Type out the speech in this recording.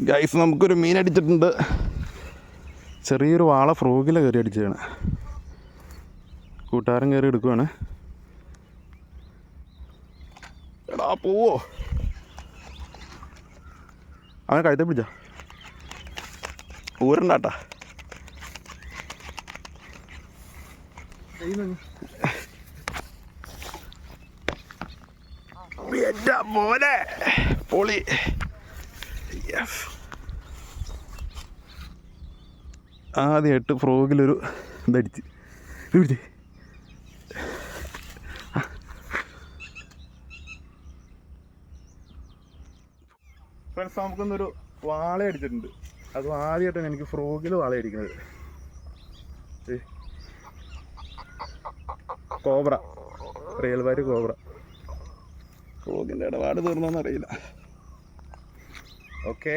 Guys നമുക്കൊരു മീൻ അടിച്ചിട്ടുണ്ട്. ചെറിയൊരു വാള ഫ്രോഗിലെ കയറി അടിച്ചതാണ്. കൂട്ടുകാരൻ കയറി എടുക്കുവാണ്. എടാ പോവോ, അവനെ കഴുത്തെ പിടിച്ച ഊരണ്ടാട്ടാ. എൻ്റെ മോനെ പൊളി. ആദ്യമായിട്ട് ഫ്രോഗിലൊരു ഇതടിച്ച് പിടിച്ച്. ഫ്രണ്ട്സ്, നമുക്കൊന്നൊരു വാള അടിച്ചിട്ടുണ്ട്. അതും ആദ്യമായിട്ടാണ് എനിക്ക് ഫ്രോഗിൽ വാള അടിക്കുന്നത്. കോബ്ര, റിയൽ വാരി കോബ്ര. ഫ്രോഗിൻ്റെ ഇടപാട് തീർന്നോന്നറിയില്ല. ഓക്കെ.